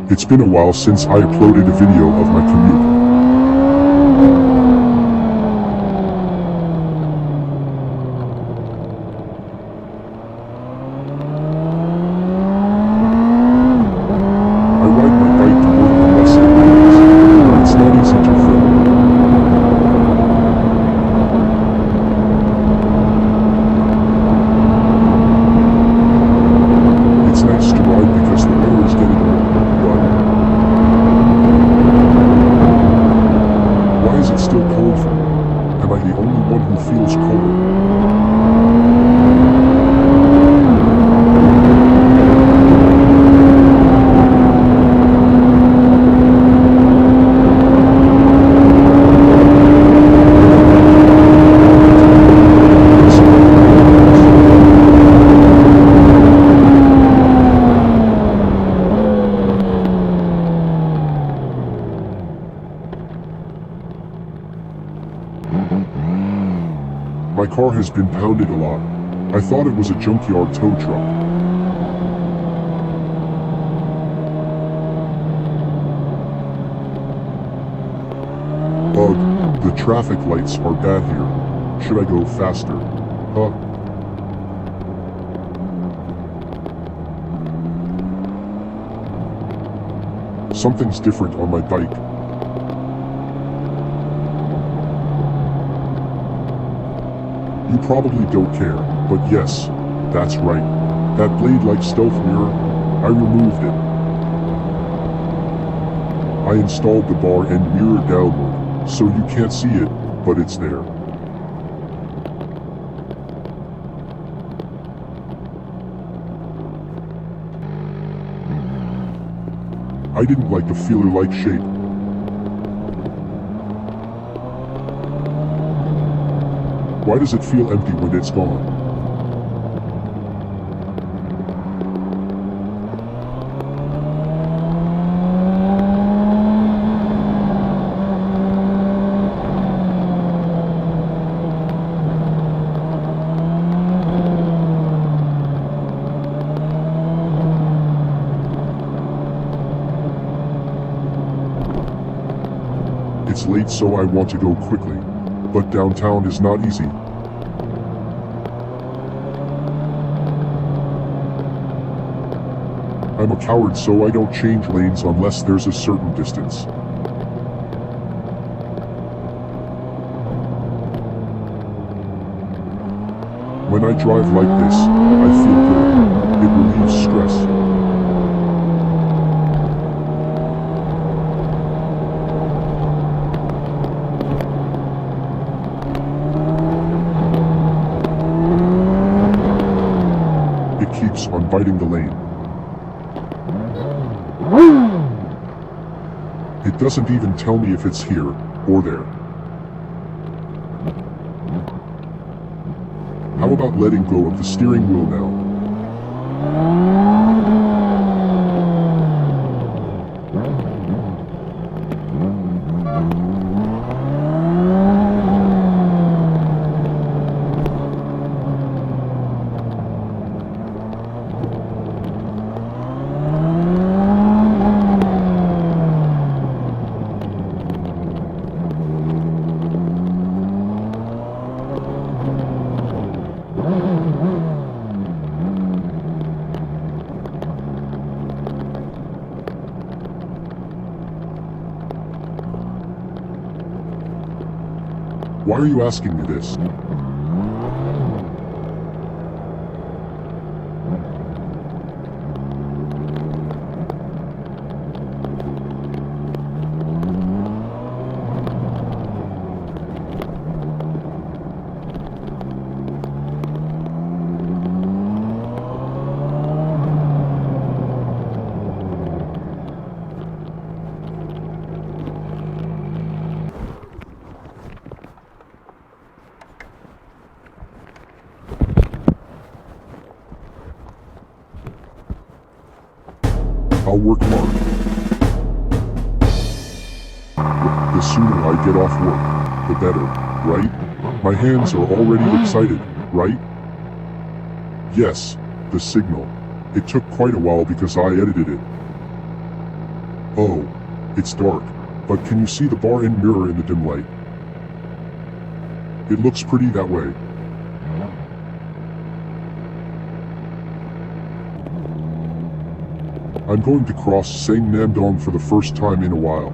It's been a while since I uploaded a video of my commute. I ride my bike to work unless it rains, but it's not easy to film. It's nice to ride because the weather is getting warm, but why is it still cold for me? Am I the only one who feels cold? My car has been pounded a lot. I thought it was a junkyard tow truck. Ugh, the traffic lights are bad here. Should I go faster? Huh? Something's different on my bike. You probably don't care, but yes, that's right. That blade-like stealth mirror, I removed it. I installed the bar and mirror downward, so you can't see it, but it's there. I didn't like the feeler-like shape. Why does it feel empty when it's gone? It's late, so I want to go quickly. But downtown is not easy. I'm a coward, so I don't change lanes unless there's a certain distance. When I drive like this, I feel good. It relieves stress. It keeps on biting the lane. It doesn't even tell me if it's here or there. How about letting go of the steering wheel now? Why are you asking me this? I'll work hard. The sooner I get off work, the better, right? My hands are already excited, right? Yes, the signal. It took quite a while because I edited it. Oh, it's dark, but can you see the bar and mirror in the dim light? It looks pretty that way. I'm going to cross Sang Nam Dong for the first time in a while.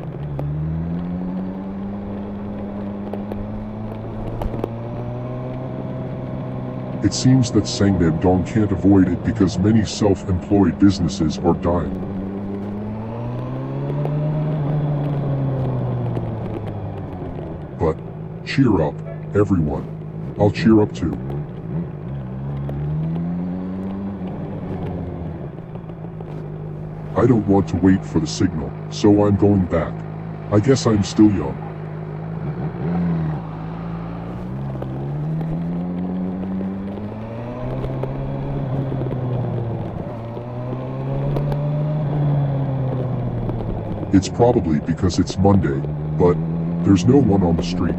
It seems that Sang Nam Dong can't avoid it because many self-employed businesses are dying. But, cheer up, everyone. I'll cheer up too. I don't want to wait for the signal, so I'm going back. I guess I'm still young. It's probably because it's Monday, but there's no one on the street.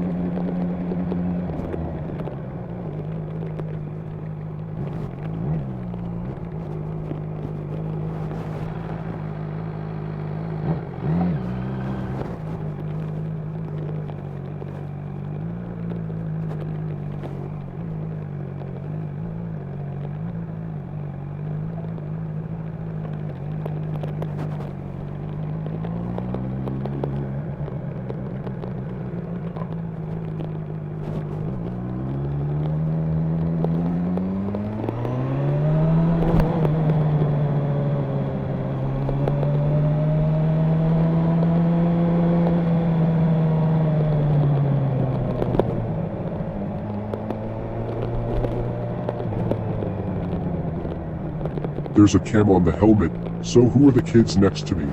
There's a cam on the helmet, so who are the kids next to me?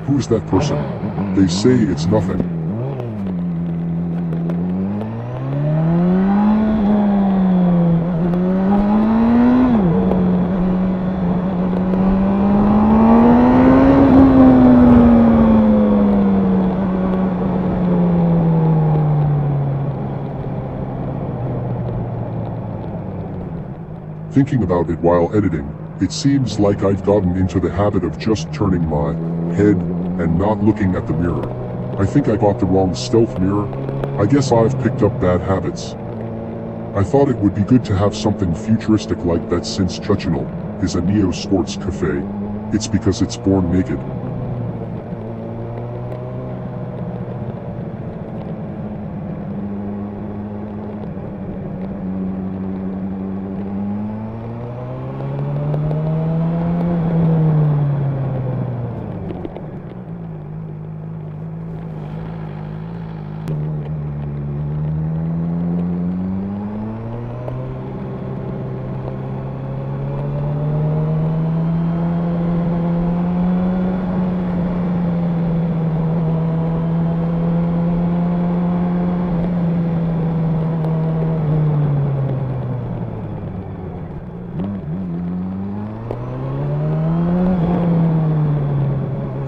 Who is that person? They say it's nothing. Thinking about it while editing, it seems like I've gotten into the habit of just turning my head and not looking at the mirror. I think I bought the wrong stealth mirror. I guess I've picked up bad habits. I thought it would be good to have something futuristic like that since Chuchinal is a neo-sports cafe. It's because it's born naked.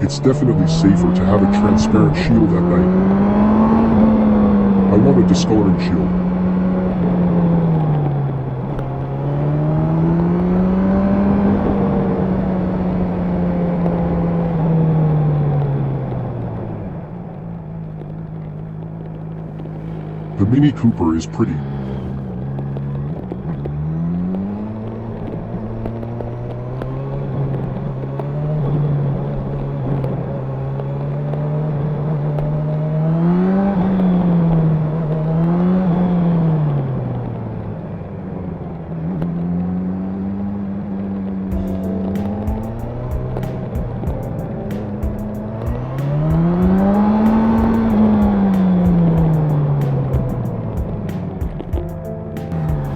It's definitely safer to have a transparent shield at night. I want a discoloring shield. The Mini Cooper is pretty.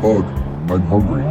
Ugh, I'm hungry.